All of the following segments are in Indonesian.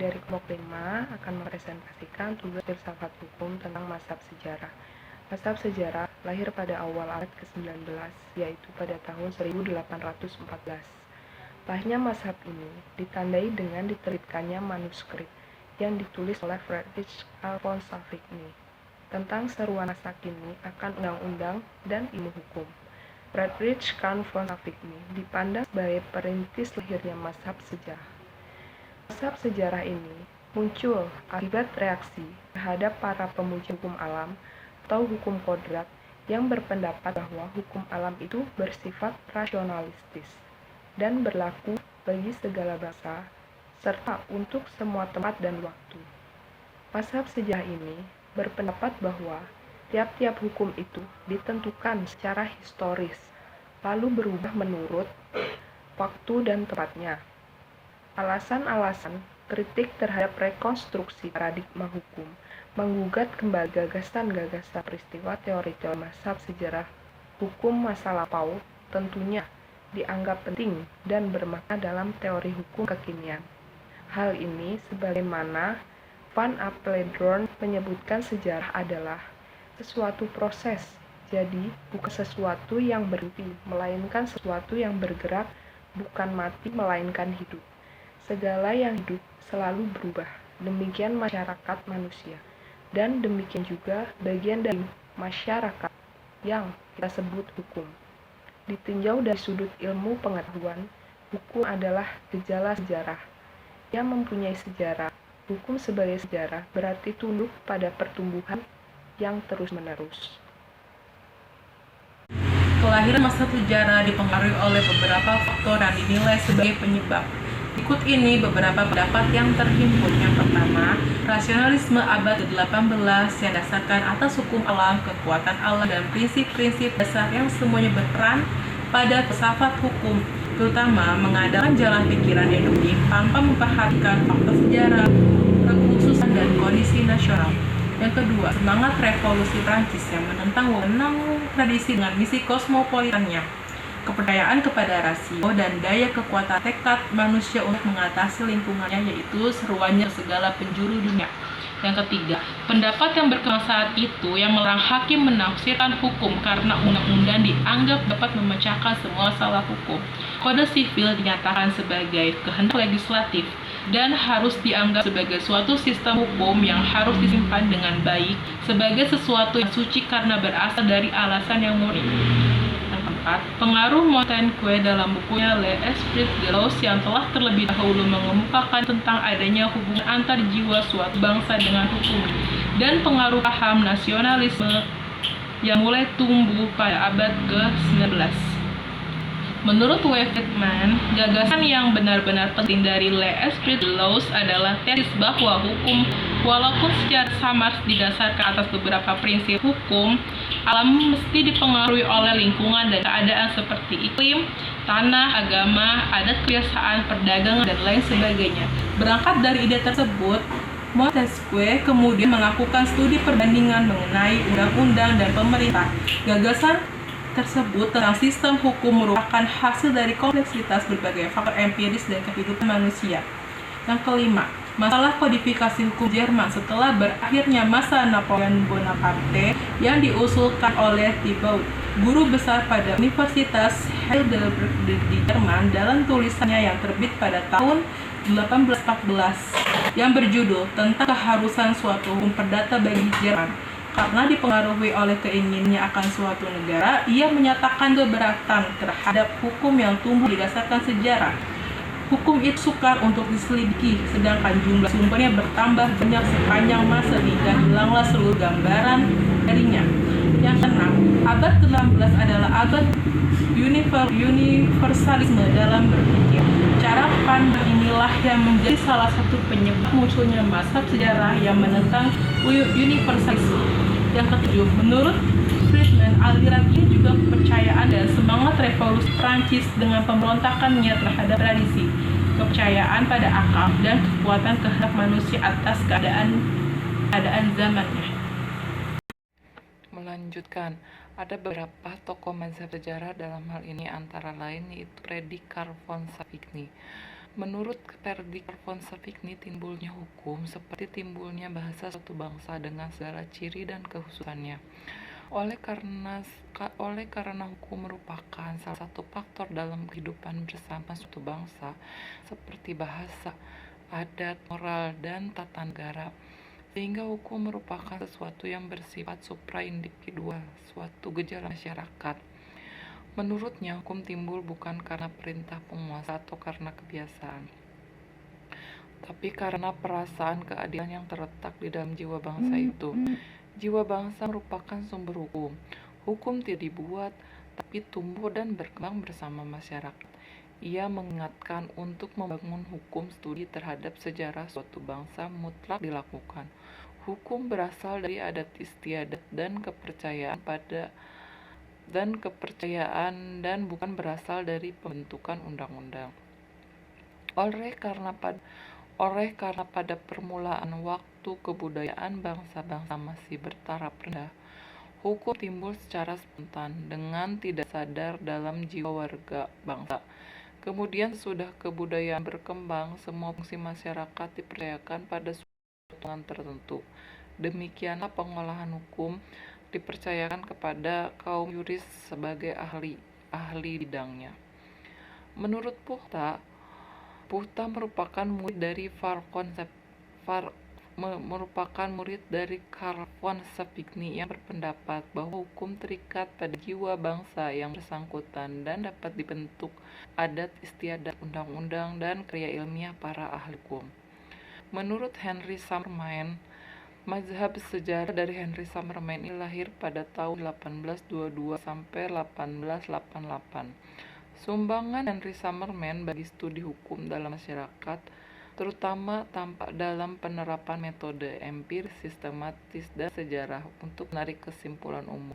dari kelompok 5 akan mempresentasikan tugas filsafat hukum tentang mazhab sejarah. Mazhab sejarah lahir pada awal abad ke-19, yaitu pada tahun 1814. Lahirnya mazhab ini ditandai dengan diterbitkannya manuskrip yang ditulis oleh Friedrich Carl von Savigny tentang seruan mazhab ini akan undang-undang dan ilmu hukum. Friedrich Carl von Savigny dipandang sebagai perintis lahirnya mazhab sejarah. Mazhab sejarah ini muncul akibat reaksi terhadap para pemuji hukum alam atau hukum kodrat yang berpendapat bahwa hukum alam itu bersifat rasionalistis dan berlaku bagi segala bangsa serta untuk semua tempat dan waktu. Mazhab sejarah ini berpendapat bahwa tiap-tiap hukum itu ditentukan secara historis, lalu berubah menurut waktu dan tempatnya. Alasan-alasan kritik terhadap rekonstruksi paradigma hukum menggugat kembali gagasan-gagasan peristiwa teori-teori mazhab sejarah hukum masa lampau tentunya dianggap penting dan bermakna dalam teori hukum kekinian. Hal ini sebagaimana Van Apeldoorn menyebutkan sejarah adalah sesuatu proses, jadi bukan sesuatu yang berhenti, melainkan sesuatu yang bergerak, bukan mati, melainkan hidup. Segala yang hidup selalu berubah, demikian masyarakat manusia, dan demikian juga bagian dari masyarakat yang kita sebut hukum. Ditinjau dari sudut ilmu pengetahuan, hukum adalah gejala sejarah. Yang mempunyai sejarah, hukum sebagai sejarah berarti tunduk pada pertumbuhan yang terus-menerus. Kelahiran mazhab sejarah dipengaruhi oleh beberapa faktor yang dinilai sebagai penyebab. Berikut ini beberapa pendapat yang terhimpun. Yang pertama, rasionalisme abad ke-18 yang dasarkan atas hukum alam, kekuatan alam, dan prinsip-prinsip dasar yang semuanya berperan pada filsafat hukum, terutama mengandalkan jalan pikiran deduktif tanpa memperhatikan faktor sejarah, kekhususan, dan kondisi nasional. Yang kedua, semangat revolusi Prancis yang menentang wewenang tradisi dengan misi kosmopolitannya, kepercayaan kepada rasio dan daya kekuatan tekad manusia untuk mengatasi lingkungannya, yaitu seruannya segala penjuru dunia. Yang ketiga, pendapat yang berkembang saat itu yang melarang hakim menafsirkan hukum karena undang-undang dianggap dapat memecahkan semua masalah hukum. Kode sipil dinyatakan sebagai kehendak legislatif dan harus dianggap sebagai suatu sistem hukum yang harus disimpan dengan baik sebagai sesuatu yang suci karena berasal dari alasan yang murni. Pengaruh Montesquieu dalam bukunya L'Esprit de Laws yang telah terlebih dahulu mengemukakan tentang adanya hubungan antar jiwa suatu bangsa dengan hukum, dan pengaruh paham nasionalisme yang mulai tumbuh pada abad ke-19. Menurut Friedman, gagasan yang benar-benar penting dari L'Esprit de Laws adalah tesis bahwa hukum, walaupun secara samar didasarkan atas beberapa prinsip hukum, alam mesti dipengaruhi oleh lingkungan dan keadaan seperti iklim, tanah, agama, adat kebiasaan, perdagangan, dan lain sebagainya. Berangkat dari ide tersebut, Montesquieu kemudian melakukan studi perbandingan mengenai undang-undang dan pemerintah. Gagasan tersebut tentang sistem hukum merupakan hasil dari kompleksitas berbagai faktor empiris dan kehidupan manusia. Yang kelima, masalah kodifikasi hukum Jerman setelah berakhirnya masa Napoleon Bonaparte yang diusulkan oleh Thibaut, guru besar pada Universitas Heidelberg di Jerman, dalam tulisannya yang terbit pada tahun 1814 yang berjudul tentang keharusan suatu hukum perdata bagi Jerman. Karena dipengaruhi oleh keinginannya akan suatu negara, ia menyatakan keberatan terhadap hukum yang tumbuh didasarkan sejarah. Hukum itu sukar untuk diselidiki, sedangkan jumlah sumbernya bertambah banyak sepanjang masa hingga hilanglah seluruh gambaran darinya. Yang keenam, abad ke-16 adalah abad universalisme dalam berpikir. Cara pandang inilah yang menjadi salah satu penyebab munculnya mazhab sejarah yang menentang universalisme. Yang ketujuh, menurut Friedman, aliran ini juga kepercayaan dan semangat revolusi Prancis dengan pemberontakannya terhadap tradisi, kepercayaan pada akal, dan kekuatan kehendak manusia atas keadaan zamannya. Melanjutkan, ada beberapa tokoh mazhab sejarah dalam hal ini antara lain yaitu Friedrich Carl von Savigny. Menurut Ferdinand von Savigny, timbulnya hukum seperti timbulnya bahasa suatu bangsa dengan segala ciri dan kekhususannya. Oleh karena hukum merupakan salah satu faktor dalam kehidupan bersama suatu bangsa, seperti bahasa, adat, moral, dan tata negara, sehingga hukum merupakan sesuatu yang bersifat supraindividual, suatu gejala masyarakat. Menurutnya, hukum timbul bukan karena perintah penguasa atau karena kebiasaan, tapi karena perasaan keadilan yang terletak di dalam jiwa bangsa itu. Jiwa bangsa merupakan sumber hukum. Hukum tidak dibuat, tapi tumbuh dan berkembang bersama masyarakat. Ia mengingatkan untuk membangun hukum studi terhadap sejarah suatu bangsa mutlak dilakukan. Hukum berasal dari adat istiadat dan kepercayaan dan bukan berasal dari pembentukan undang-undang. Oleh karena pada permulaan waktu kebudayaan bangsa-bangsa masih bertaraf rendah, hukum timbul secara spontan dengan tidak sadar dalam jiwa warga bangsa. Kemudian sudah kebudayaan berkembang, semua fungsi masyarakat dipercayakan pada suatu golongan tertentu. Demikianlah pengolahan hukum dipercayakan kepada kaum yuris sebagai ahli bidangnya. Menurut Puchta merupakan murid dari Carl von Savigny yang berpendapat bahwa hukum terikat pada jiwa bangsa yang bersangkutan dan dapat dibentuk adat istiadat, undang-undang, dan karya ilmiah para ahli hukum. Menurut Henry Summerman, mazhab sejarah dari Henry Summerman ini lahir pada tahun 1822 sampai 1888. Sumbangan Henry Summerman bagi studi hukum dalam masyarakat terutama tampak dalam penerapan metode empiris, sistematis, dan sejarah untuk menarik kesimpulan umum.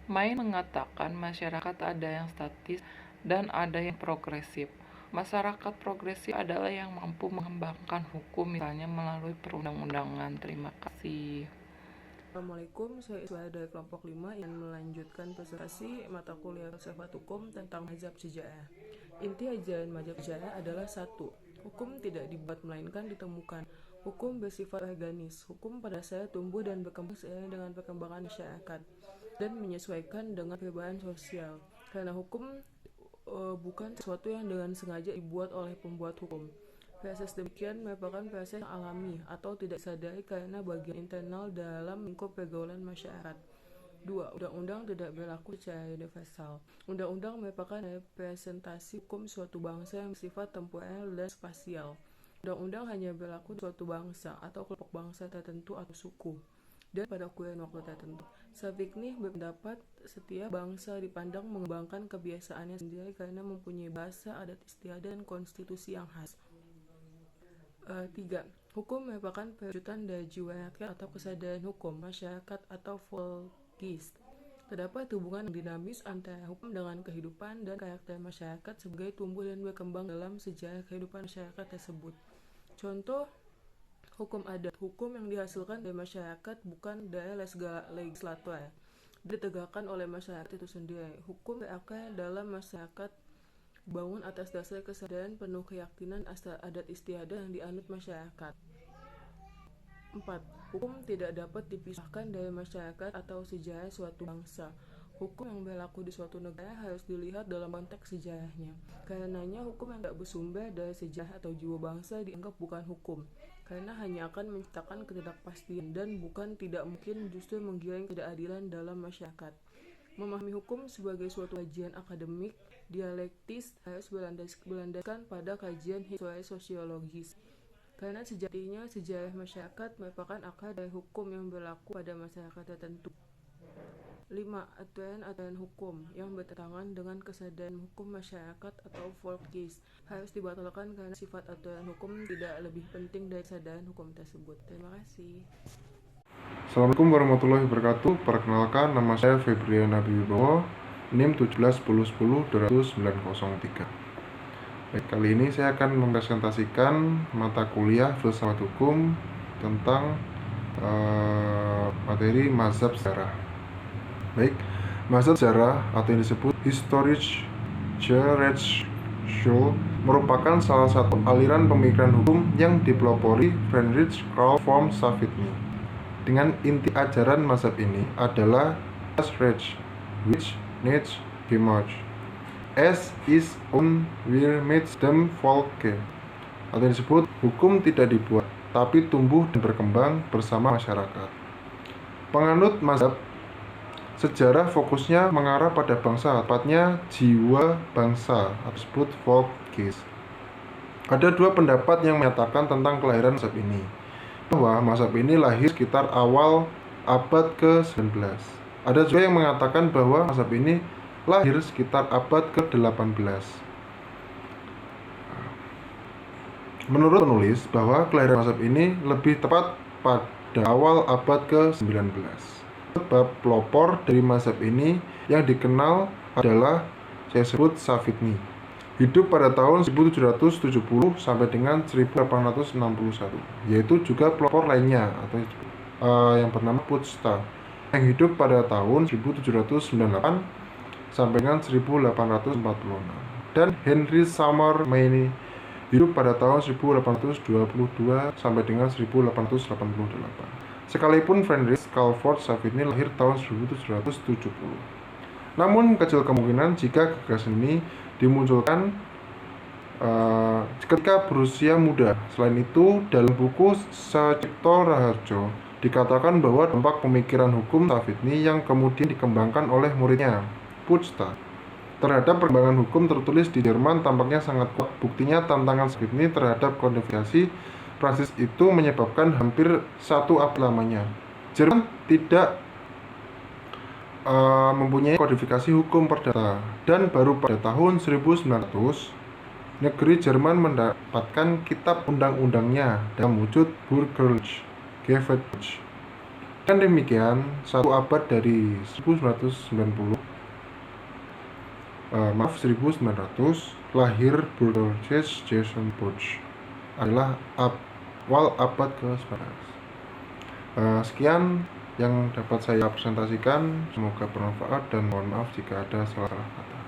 Main mengatakan masyarakat ada yang statis dan ada yang progresif. Masyarakat progresif adalah yang mampu mengembangkan hukum, misalnya melalui perundang-undangan. Terima kasih. Assalamualaikum, saya Iswa dari kelompok 5 yang melanjutkan presentasi mata kuliah filsafat hukum tentang mazhab sejarah. Inti ajaran mazhab sejarah adalah 1. Hukum tidak dibuat melainkan ditemukan. Hukum bersifat organis. Hukum pada saya tumbuh dan berkembang seiring dengan perkembangan masyarakat dan menyesuaikan dengan perubahan sosial. Karena hukum bukan sesuatu yang dengan sengaja dibuat oleh pembuat hukum. Proses demikian merupakan proses yang alami atau tidak sadari karena bagian internal dalam lingkup pergaulan masyarakat. 2. Undang-undang tidak berlaku secara universal. Undang-undang merupakan representasi hukum suatu bangsa yang bersifat temporer dan spasial. Undang-undang hanya berlaku di suatu bangsa atau kelompok bangsa tertentu atau suku, dan pada kurun waktu tertentu. Savigny berpendapat setiap bangsa dipandang mengembangkan kebiasaannya sendiri karena mempunyai bahasa, adat istiadat, dan konstitusi yang khas. 3. Hukum merupakan perwujudan dari jiwa rakyat atau kesadaran hukum masyarakat atau volkis. Terdapat hubungan yang dinamis antara hukum dengan kehidupan dan karakter masyarakat sebagai tumbuh dan berkembang dalam sejarah kehidupan masyarakat tersebut. Contoh hukum adat, hukum yang dihasilkan dari masyarakat bukan dari legislator, ditegakkan oleh masyarakat itu sendiri. Hukum berakar dalam masyarakat, bangun atas dasar kesadaran penuh keyakinan adat istiadat yang dianut masyarakat. 4. Hukum tidak dapat dipisahkan dari masyarakat atau sejarah suatu bangsa. Hukum yang berlaku di suatu negara harus dilihat dalam konteks sejarahnya. Karenanya hukum yang tidak bersumber dari sejarah atau jiwa bangsa dianggap bukan hukum, karena hanya akan menciptakan ketidakpastian dan bukan tidak mungkin justru menggiring ketidakadilan dalam masyarakat. Memahami hukum sebagai suatu kajian akademik dialektis harus berlandaskan pada kajian histori sosiologis, karena sejatinya sejarah masyarakat merupakan akar dari hukum yang berlaku pada masyarakat tertentu. 5. Aturan-aturan hukum yang bertentangan dengan kesadaran hukum masyarakat atau volkis harus dibatalkan karena sifat aturan hukum tidak lebih penting dari kesadaran hukum tersebut. Terima kasih. Assalamualaikum warahmatullahi wabarakatuh. Perkenalkan, nama saya Febrian Nabiwibowo, NIM 171020903. Baik, kali ini saya akan mempresentasikan mata kuliah filsafat hukum tentang materi mazhab sejarah. Baik, mazhab sejarah atau yang disebut Historische Schule merupakan salah satu aliran pemikiran hukum yang dipelopori Friedrich Karl von Savigny. Dengan inti ajaran mazhab ini adalah das Recht, which needs Gemach. Es ist wir mit dem Volke, atau disebut hukum tidak dibuat, tapi tumbuh dan berkembang bersama masyarakat. Penganut mazhab sejarah fokusnya mengarah pada bangsa, tepatnya jiwa bangsa, atau disebut Volkes. Ada dua pendapat yang menyatakan tentang kelahiran mazhab ini, bahwa mazhab ini lahir sekitar awal abad ke-19. Ada juga yang mengatakan bahwa mazhab ini lahir sekitar abad ke-18. Menurut penulis, bahwa kelahiran mazhab ini lebih tepat pada awal abad ke-19. Sebab pelopor dari mazhab ini yang dikenal adalah saya sebut Savigny. Hidup pada tahun 1770 sampai dengan 1861, yaitu juga pelopor lainnya atau yang bernama Putzta yang hidup pada tahun 1798 sampai dengan 1846, dan Henry Summer Mayne hidup pada tahun 1822 sampai dengan 1888. Sekalipun Friedrich Karl von Savigny lahir tahun 1770. Namun kecil kemungkinan jika gagasan ini dimunculkan ketika berusia muda. Selain itu, dalam buku Sacipto Raharjo dikatakan bahwa dampak pemikiran hukum Savigny yang kemudian dikembangkan oleh muridnya, Putzta, terhadap perkembangan hukum tertulis di Jerman tampaknya sangat kuat. Buktinya tantangan Savigny terhadap kodifikasi Prancis itu menyebabkan hampir satu abad lamanya Jerman tidak mempunyai kodifikasi hukum perdata, dan baru pada tahun 1900 negeri Jerman mendapatkan kitab undang-undangnya dalam wujud Bürgerlich Gesetzbuch. Dan demikian, satu abad dari 1900 lahir Bürgerliches Gesetzbuch adalah awal abad ke-19. Sekian yang dapat saya presentasikan, semoga bermanfaat dan mohon maaf jika ada salah kata.